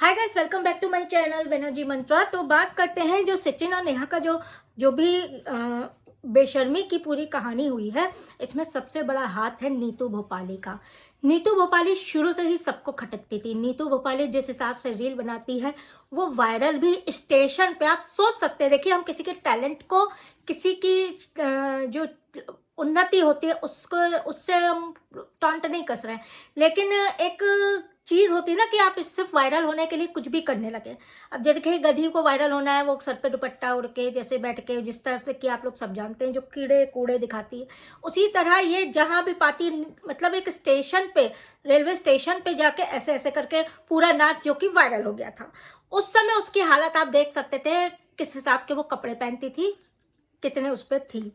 Hi guys, welcome back to my channel Banerjee Mantra. तो बात करते हैं जो सचिन और नेहा का जो भी बेशर्मी की पूरी कहानी हुई है, इसमें सबसे बड़ा हाथ है नीतू भोपाली का। नीतू भोपाली शुरू से ही सबको खटकती थी। नीतू भोपाली जिस हिसाब से रील बनाती है वो वायरल भी स्टेशन पे, आप सोच सकते हैं। देखिए, हम किसी के टैलेंट को, किसी की जो उन्नति होती है उससे हम टॉन्ट नहीं कस रहे हैं, लेकिन एक चीज होती है ना कि आप इससे वायरल होने के लिए कुछ भी करने लगे। अब देखिए, गधी को वायरल होना है, वो सर पे दुपट्टा उड़ के जैसे बैठ के, जिस तरह से कि आप लोग सब जानते हैं, जो कीड़े कूड़े दिखाती है, उसी तरह ये जहां भी पाती, मतलब एक स्टेशन पे, रेलवे स्टेशन पे जाके ऐसे ऐसे करके पूरा नाच, जो कि वायरल हो गया था। उस समय उसकी हालत आप देख सकते थे, किस हिसाब के वो कपड़े पहनती थी, कितने उस पर थी।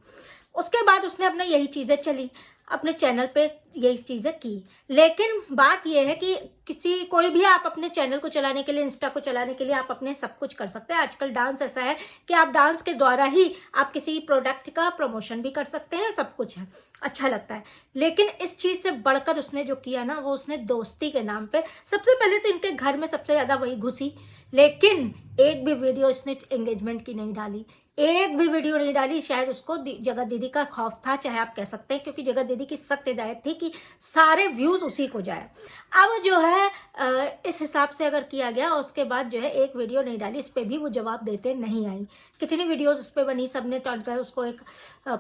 उसके बाद उसने अपने यही चीजें चली, अपने चैनल पे यही चीजें की। लेकिन बात यह है कि कोई भी आप अपने चैनल को चलाने के लिए, इंस्टा को चलाने के लिए आप अपने सब कुछ कर सकते हैं। आजकल डांस ऐसा है कि आप डांस के द्वारा ही आप किसी प्रोडक्ट का प्रमोशन भी कर सकते हैं, सब कुछ है, अच्छा लगता है। लेकिन इस चीज से बढ़कर उसने जो किया ना, वो उसने दोस्ती के नाम पे, सबसे पहले तो इनके घर में सबसे ज्यादा वही घुसी, लेकिन एक भी वीडियो इसने एंगेजमेंट की नहीं डाली, एक भी वीडियो नहीं डाली। शायद उसको जगत दीदी का खौफ था, चाहे आप कह सकते हैं, क्योंकि जगत दीदी की सख्त हिदायत थी कि सारे व्यूज उसी को जाए। अब जो है इस हिसाब से अगर किया गया, उसके बाद जो है एक वीडियो नहीं डाली, इस पर भी वो जवाब देते नहीं आई। कितनी वीडियोस उस पर बनी, सबने टॉन्ट उसको एक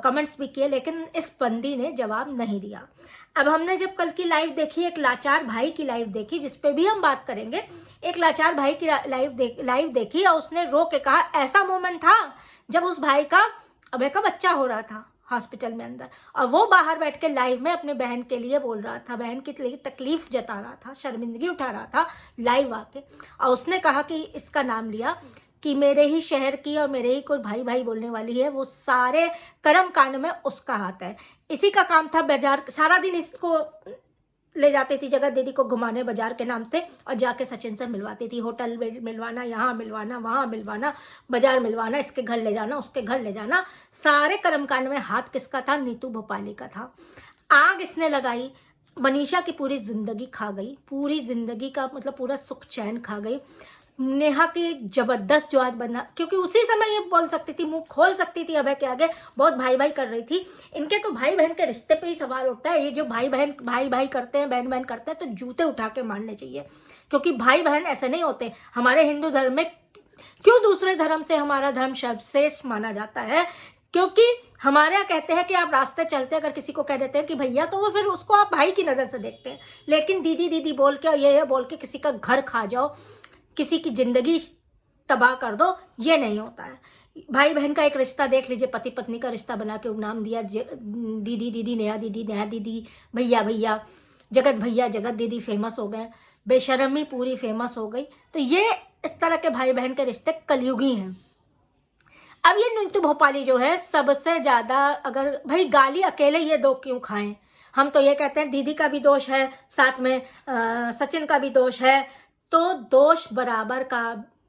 कमेंट्स भी किए, लेकिन इस बंदी ने जवाब नहीं दिया। अब हमने जब कल की लाइव देखी, एक लाचार भाई की लाइव देखी, जिसपे भी हम बात करेंगे, एक लाचार भाई की लाइव देखी, और उसने रो के कहा, ऐसा मोमेंट था जब उस भाई का अबे का बच्चा हो रहा था हॉस्पिटल में अंदर, और वो बाहर बैठ के लाइव में अपने बहन के लिए बोल रहा था, बहन की तकलीफ जता रहा था, शर्मिंदगी उठा रहा था लाइव आके। और उसने कहा कि इसका नाम लिया कि मेरे ही शहर की और मेरे ही कोई भाई भाई बोलने वाली है, वो सारे कर्म कांड में उसका हाथ है। इसी का काम था, बाजार सारा दिन इसको ले जाती थी जगत दीदी को घुमाने बाजार के नाम से, और जाके सचिन से मिलवाती थी। होटल में मिलवाना, यहाँ मिलवाना, वहाँ मिलवाना, बाजार मिलवाना, इसके घर ले जाना, उसके घर ले जाना। सारे कर्मकांड में हाथ किसका था? नीतू भोपाली का था। आग इसने लगाई, मनीषा की पूरी जिंदगी खा गई, पूरी जिंदगी का मतलब पूरा सुख चैन खा गई। नेहा की जबरदस्त जवाब बना, क्योंकि उसी समय ये बोल सकती थी, मुंह खोल सकती थी अभय के आगे, बहुत भाई भाई कर रही थी। इनके तो भाई बहन के रिश्ते पे ही सवाल उठता है। ये जो भाई भाई करते हैं, बहन बहन करते हैं, तो जूते उठा के मारने चाहिए, क्योंकि भाई बहन ऐसे नहीं होते। हमारे हिंदू धर्म में क्यों दूसरे धर्म से हमारा धर्म सर्वश्रेष्ठ माना जाता है? क्योंकि हमारे यहाँ कहते हैं कि आप रास्ते चलते अगर किसी को कह देते हैं कि भैया, तो वो फिर उसको आप भाई की नजर से देखते हैं। लेकिन दीदी दीदी बोल के और ये बोल के किसी का घर खा जाओ, किसी की जिंदगी तबाह कर दो, ये नहीं होता है। भाई बहन का एक रिश्ता देख लीजिए, पति पत्नी का रिश्ता बना के नाम दिया, दीदी दीदी, नेहा दीदी, नेहा दीदी, भैया भैया, जगत दीदी फेमस हो गए, बेशर्मी पूरी फेमस हो गई। तो ये इस तरह के भाई बहन के रिश्ते कलयुगी हैं। अब ये नीतू भोपाली जो है, सबसे ज्यादा, अगर भाई गाली अकेले ये दो क्यों खाएं? हम तो ये कहते हैं दीदी का भी दोष है, साथ में सचिन का भी दोष है, तो दोष बराबर का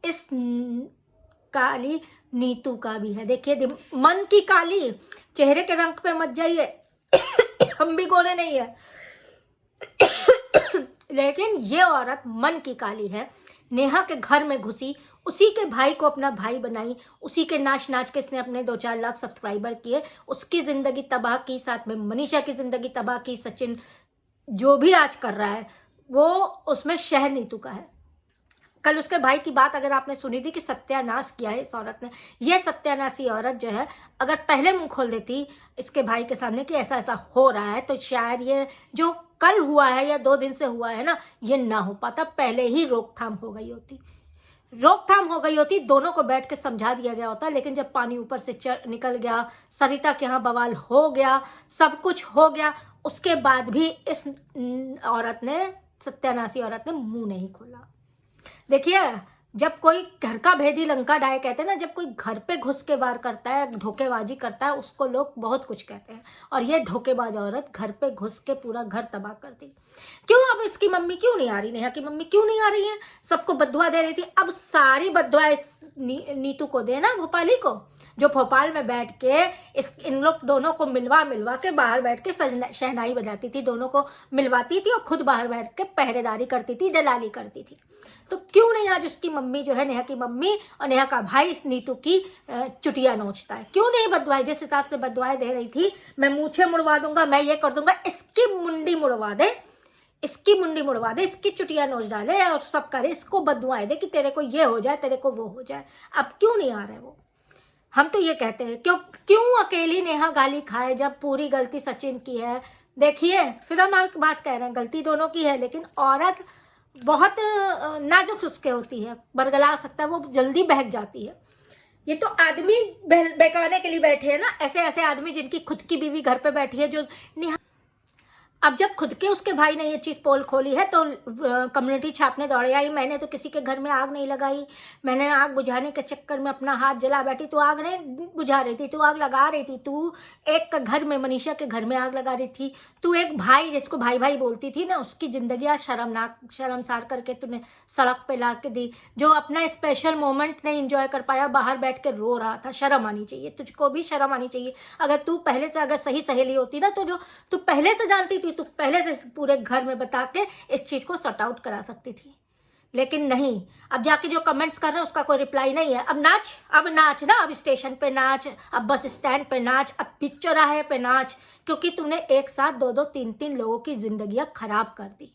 इस काली नीतू का भी है। देखिए, मन की काली, चेहरे के रंग पे मत जाइए, हम भी गोरे नहीं है, लेकिन ये औरत मन की काली है। नेहा के घर में घुसी, उसी के भाई को अपना भाई बनाई, उसी के नाच नाच के इसने अपने 2-4 लाख सब्सक्राइबर किए, उसकी जिंदगी तबाह की, साथ में मनीषा की जिंदगी तबाह की। सचिन जो भी आज कर रहा है वो उसमें शहर नीतू का है। कल उसके भाई की बात अगर आपने सुनी थी कि सत्यानाश किया है इस औरत ने, ये सत्यानाशी औरत जो है, अगर पहले मुंह खोल देती इसके भाई के सामने कि ऐसा ऐसा हो रहा है, तो शायद ये जो कल हुआ है या 2 दिन से हुआ है ना, ये ना हो पाता, पहले ही रोकथाम हो गई होती, दोनों को बैठ के समझा दिया गया होता। लेकिन जब पानी ऊपर से निकल गया, सरिता के यहाँ बवाल हो गया, सब कुछ हो गया, उसके बाद भी इस औरत ने, सत्यानाशी औरत ने मुंह नहीं खोला। देखिए, जब कोई घर का भेदी लंका ढाए कहते हैं ना, जब कोई घर पे घुस के वार करता है, धोखेबाजी करता है, उसको लोग बहुत कुछ कहते हैं। और ये धोखेबाज औरत घर पे घुस के पूरा घर तबाह कर दी। क्यों? अब इसकी मम्मी क्यों नहीं आ रही, नेहा की मम्मी क्यों नहीं आ रही है? सबको बददुआ दे रही थी, अब सारी बददुआ इस नीतू को दे ना, भोपाली को, जो भोपाल में बैठ के इन लोग दोनों को मिलवा के बाहर बैठ के शहनाई बजाती थी, दोनों को मिलवाती थी, और खुद बाहर बैठ के पहरेदारी करती थी, दलाली करती थी। तो क्यों नहीं आज उसकी मम्मी जो है, नेहा की मम्मी और नेहा का भाई इस नीतू की चुटिया नोचता है। क्यों नहीं बदवाए? जिस हिसाब से बदवाएं दे रही थी, मैं मूछें मुड़वा दूंगा, मैं ये कर दूंगा, इसकी मुंडी मुड़वा दे, इसकी मुंडी मुड़वा दे, इसकी चुटिया नोच डाले और सब करे, इसको बदवाएं दे कि तेरे को ये हो जाए, तेरे को वो हो जाए। अब क्यों नहीं आ रहा है वो? हम तो ये कहते हैं क्यों अकेली नेहा गाली खाए जब पूरी गलती सचिन की है। देखिए, फिर हम एक बात कह रहे हैं, गलती दोनों की है, लेकिन औरत बहुत नाजुक उसके होती है, बरगला सकता है, वो जल्दी बहक जाती है। ये तो आदमी बहकाने के लिए बैठे हैं ना, ऐसे ऐसे आदमी जिनकी खुद की बीवी घर पे बैठी है, जो नेहा अब जब खुद के उसके भाई ने ये चीज़ पोल खोली है तो कम्युनिटी छापने दौड़े आई। मैंने तो किसी के घर में आग नहीं लगाई, मैंने आग बुझाने के चक्कर में अपना हाथ जला बैठी। तू आग नहीं बुझा रही थी, तू आग लगा रही थी। तू एक का घर में, मनीषा के घर में आग लगा रही थी। तू एक भाई जिसको भाई भाई बोलती थी ना, उसकी जिंदगी आज शर्मसार करके तूने सड़क पे ला के दी। जो अपना स्पेशल मोमेंट नहीं इंजॉय कर पाया, बाहर बैठ के रो रहा था। शर्म आनी चाहिए, तुझको भी शर्म आनी चाहिए। अगर तू पहले से अगर सही सहेली होती ना, तो जो तू पहले से जानती थी, तो पहले से पूरे घर में बता के इस चीज को सॉर्ट आउट करा सकती थी, लेकिन नहीं। अब जाके जो कमेंट्स कर रहे हैं उसका कोई रिप्लाई नहीं है। अब नाच ना, अब स्टेशन पे नाच, अब बस स्टैंड पे नाच, अब बीच चौराहे पे नाच, क्योंकि तुमने एक साथ 2-2, 3-3 लोगों की जिंदगियां खराब कर दी।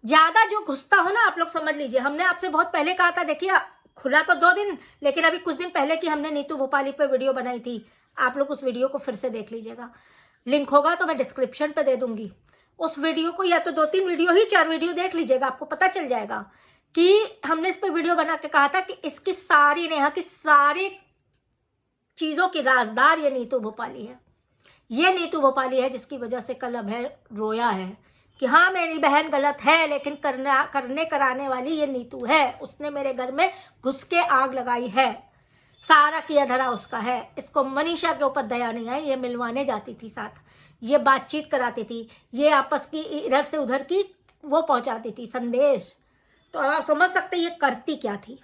ज्यादा जो घुसता हो ना, आप लोग समझ लीजिए, हमने आपसे बहुत पहले कहा था, देखिए खुला तो 2 दिन, लेकिन अभी कुछ दिन पहले की हमने नीतू भोपाली पे वीडियो बनाई थी। आप लोग उस वीडियो को फिर से देख लीजिएगा, लिंक होगा तो मैं डिस्क्रिप्शन पे दे दूंगी। उस वीडियो को या तो 2-3 वीडियो ही 4 वीडियो देख लीजिएगा, आपको पता चल जाएगा कि हमने इस पे वीडियो बना के कहा था कि इसकी सारी, नेहा की सारी चीजों की राजदार ये नीतू भोपाली है। ये नीतू भोपाली है जिसकी वजह से कल अभय रोया है कि हाँ मेरी बहन गलत है, लेकिन करने कराने वाली ये नीतू है। उसने मेरे घर में घुस के आग लगाई है, सारा किया धरा उसका है। इसको मनीषा के ऊपर दया नहीं आई, ये मिलवाने जाती थी साथ, ये बातचीत कराती थी, ये आपस की इधर से उधर की वो पहुंचाती थी संदेश। तो आप समझ सकते ये करती क्या थी।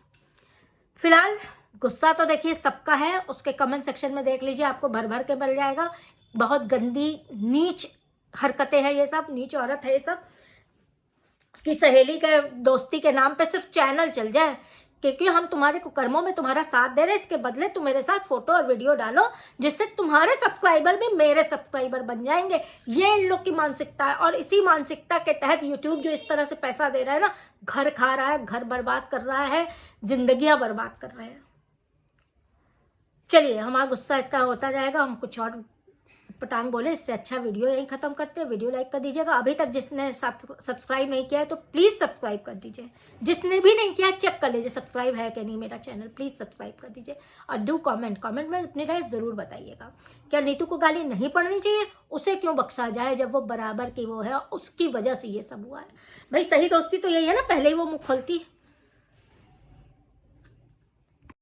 फिलहाल गुस्सा तो देखिए सबका है, उसके कमेंट सेक्शन में देख लीजिए, आपको भर भर के मिल जाएगा। बहुत गंदी नीच हरकतें हैं ये सब, नीच औरत है ये सब। उसकी सहेली के दोस्ती के नाम पे सिर्फ चैनल चल जाए, क्योंकि हम तुम्हारे कुकर्मों में तुम्हारा साथ दे रहे हैं, इसके बदले तुम मेरे साथ फोटो और वीडियो डालो, जिससे तुम्हारे सब्सक्राइबर भी मेरे सब्सक्राइबर बन जाएंगे। ये इन लोग की मानसिकता है, और इसी मानसिकता के तहत यूट्यूब जो इस तरह से पैसा दे रहा है ना, घर खा रहा है, घर बर्बाद कर रहा है, जिंदगियां बर्बाद कर रहे हैं। चलिए, हमारा गुस्सा इतना होता जाएगा, हम कुछ और पटांग बोले, इससे अच्छा वीडियो यहीं खत्म करते हैं। वीडियो लाइक कर दीजिएगा। अभी तक जिसने सब्सक्राइब नहीं किया है तो प्लीज सब्सक्राइब कर दीजिए। जिसने भी नहीं किया चेक कर लीजिए सब्सक्राइब है कि नहीं मेरा चैनल, प्लीज सब्सक्राइब कर दीजिए। और डू कमेंट में अपनी राय जरूर बताइएगा। क्या नीतू को गाली नहीं पड़नी चाहिए? उसे क्यों बख्शा जाए जब वो बराबर की वो है, उसकी वजह से ये सब हुआ है। भाई सही दोस्ती तो यही है ना, पहले ही वो मुंह खोलती।